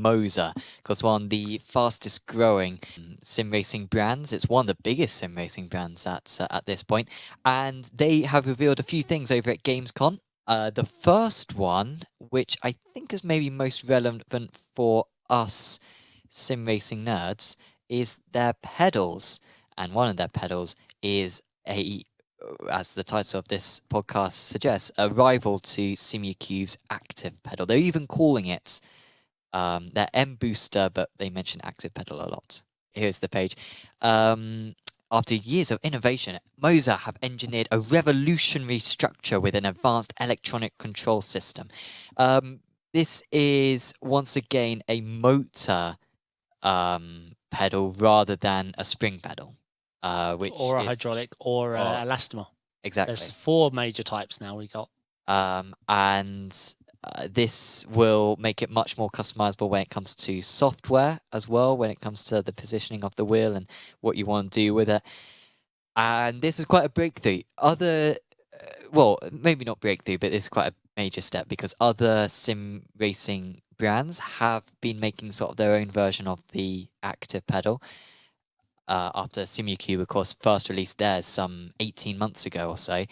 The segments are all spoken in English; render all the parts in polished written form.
MOZA, because one of the fastest growing sim racing brands. It's one of the biggest sim racing brands at this point, and they have revealed a few things over at Gamescom. The first one, which I think is maybe most relevant for us sim racing nerds, is their pedals, and one of their pedals is as the title of this podcast suggests, a rival to SimuCube's active pedal. They're even calling it their M Booster, but they mention active pedal a lot. Here's the page. After years of innovation, MOZA have engineered a revolutionary structure with an advanced electronic control system. This is once again a motor pedal rather than a spring pedal. Which or a hydraulic or elastomer. Exactly. There's 4 major types now we got. And this will make it much more customizable when it comes to software as well, when it comes to the positioning of the wheel and what you want to do with it. And this is quite a breakthrough. Well, maybe not breakthrough, but it's quite a major step because other sim racing brands have been making sort of their own version of the active pedal. After SimuCube, of course, first released theirs some 18 months ago or so.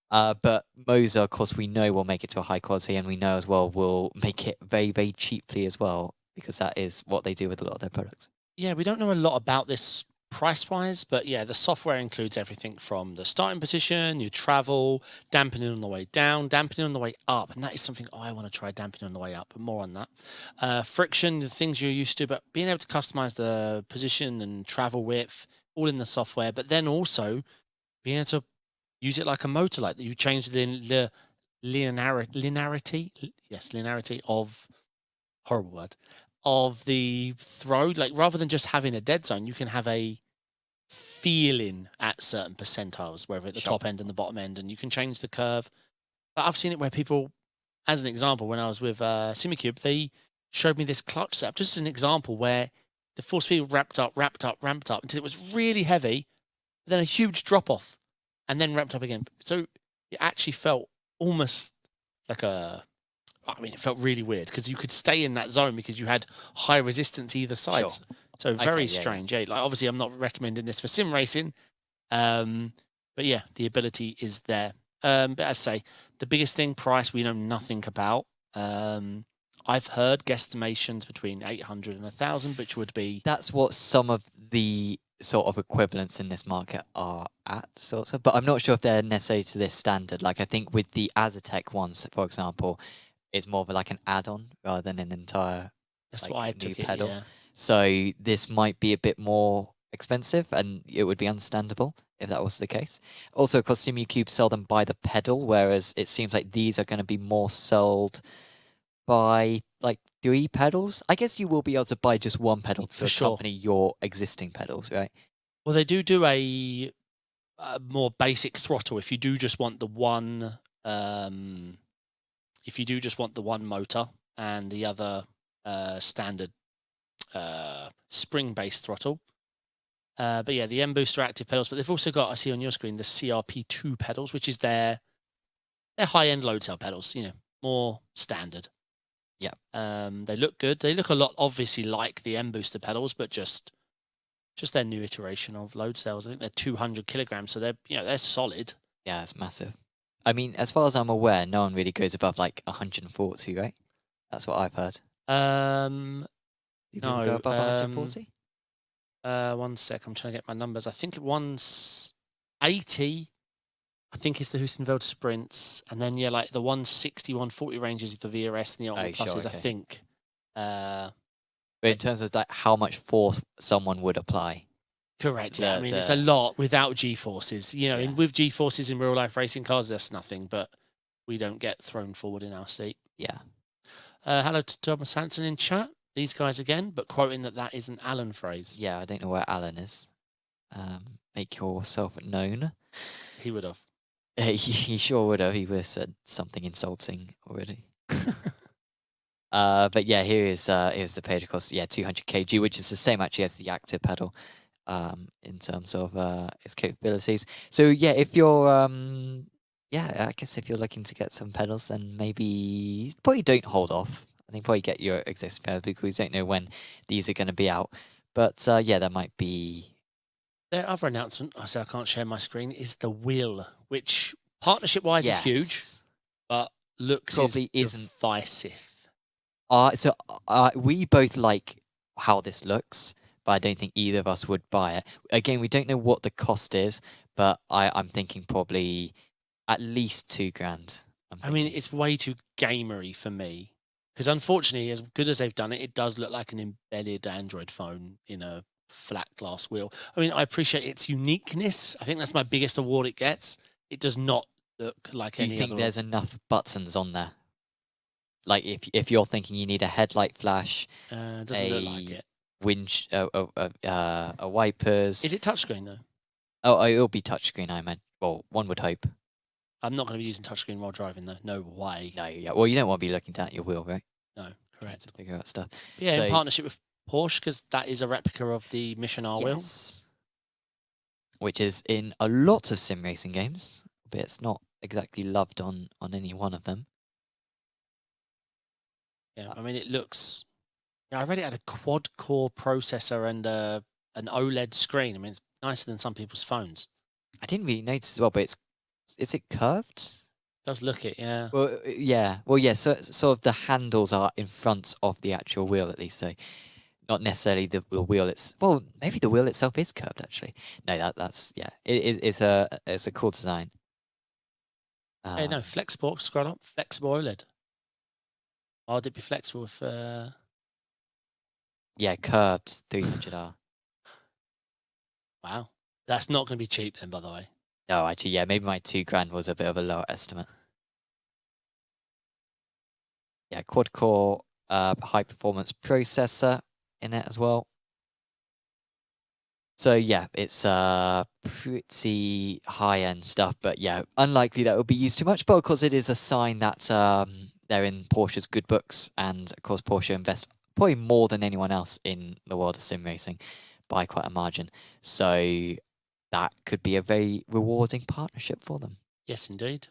But MOZA, of course, we know will make it to a high quality, and we know as well will make it very, very cheaply as well, because that is what they do with a lot of their products. Yeah, we don't know a lot about this price-wise, but yeah, the software includes everything from the starting position, your travel, dampening on the way down, dampening on the way up, and that is something I want to try, dampening on the way up, but more on that. Friction, the things you're used to, but being able to customize the position and travel width, all in the software, but then also being able to use it like a motor, like you change the linearity of, horrible word, of the throw. Like rather than just having a dead zone, you can have a feeling at certain percentiles, whether at the top end and the bottom end, and you can change the curve. But I've seen it where people, as an example, when I was with SimuCube, they showed me this clutch setup, just as an example, where the force field ramped up until it was really heavy, then a huge drop off, and then ramped up again. So it actually felt almost like it felt really weird because you could stay in that zone because you had high resistance either side. Sure. So very strange. Yeah. Like obviously, I'm not recommending this for sim racing, but yeah, the ability is there. But as I say, the biggest thing, price, we know nothing about. I've heard guesstimations between 800 and 1,000, which would be... That's what some of the sort of equivalents in this market are at, sort of. But I'm not sure if they're necessarily to this standard. Like I think with the Azatec ones, for example, it's more of like an add-on rather than an entire new pedal. Yeah. So this might be a bit more expensive, and it would be understandable if that was the case. Also, because SimuCube sell them by the pedal, whereas it seems like these are going to be more sold by like 3 pedals. I guess you will be able to buy just one pedal to accompany your existing pedals, right? Well, they do a more basic throttle if you do just want the one. If you do just want the one motor and the other standard spring-based throttle. But yeah, the M Booster active pedals, but they've also got, I see on your screen, the CRP2 pedals, which is their high-end load cell pedals, more standard. Yeah. They look good. They look a lot, obviously, like the M Booster pedals, but just their new iteration of load cells. I think they're 200 kilograms, so they're solid. Yeah, it's massive. I mean, as far as I'm aware, no one really goes above like 140, right? That's what I've heard. No. Go above 140? 1 sec. I'm trying to get my numbers. I think 180. I think it's the Hussenfeld Sprints, and then like the 160, 140 ranges, the VRS and the Ultimate Pluses. Okay. I think. But in terms of like how much force someone would apply. Correct. Yeah, I mean it's a lot without G-forces. With G-forces in real life racing cars, that's nothing. But we don't get thrown forward in our seat. Yeah. Hello to Thomas Hansen in chat. These guys again, but quoting that is an Alan phrase. Yeah, I don't know where Alan is. Make yourself known. He would have. He sure would have. He would have said something insulting already. But yeah, here's the page, of course. Yeah, 200 kg, which is the same actually as the active pedal, in terms of its capabilities. So yeah, if you're I guess if you're looking to get some pedals, then maybe probably don't hold off think probably get your existing pairs because we don't know when these are going to be out. But yeah, there might be. Their other announcement, I say I can't share my screen, is the wheel, which partnership-wise is huge, Yes, but looks probably is isn't. divisive. So we both like how this looks, but I don't think either of us would buy it. Again, we don't know what the cost is, but I'm thinking probably at least $2,000. I mean, it's way too gamery for me. Because unfortunately, as good as they've done it, it does look like an embedded Android phone in a flat glass wheel. I mean, I appreciate its uniqueness. I think that's my biggest award it gets. It does not look like Do you any think other. there's enough buttons on there? Like if you're thinking you need a headlight flash, Doesn't look like it. a wipers. Is it touchscreen though? Oh, it'll be touchscreen, I meant. Well, one would hope. I'm not going to be using touchscreen while driving though. No way. No, yeah. Well, you don't want to be looking down at your wheel, right? No, Trying correct. to figure out stuff. But yeah, So, in partnership with Porsche, because that is a replica of the Mission R wheel. yes. Which is in a lot of sim racing games, but it's not exactly loved on any one of them. Yeah, I mean, it looks. Yeah, I read it had a quad-core processor and an OLED screen. I mean, it's nicer than some people's phones. I didn't really notice as well, but is it curved? Does look it, yeah. Well, yeah. Well, yeah. So sort of the handles are in front of the actual wheel, at least. So not necessarily the wheel. Well, maybe the wheel itself is curved. Actually, no. That's yeah. It's a cool design. Hey, no, flexible. Scroll up, flexible OLED. Oh, would it be flexible with? Yeah, curved 300R. Wow, that's not going to be cheap then, by the way. No, actually, yeah. Maybe my $2,000 was a bit of a lower estimate. Yeah, quad core, high performance processor in it as well. So yeah, it's pretty high end stuff, but yeah, unlikely that will be used too much. But of course, it is a sign that they're in Porsche's good books, and of course, Porsche invest probably more than anyone else in the world of sim racing by quite a margin. So that could be a very rewarding partnership for them. Yes, indeed.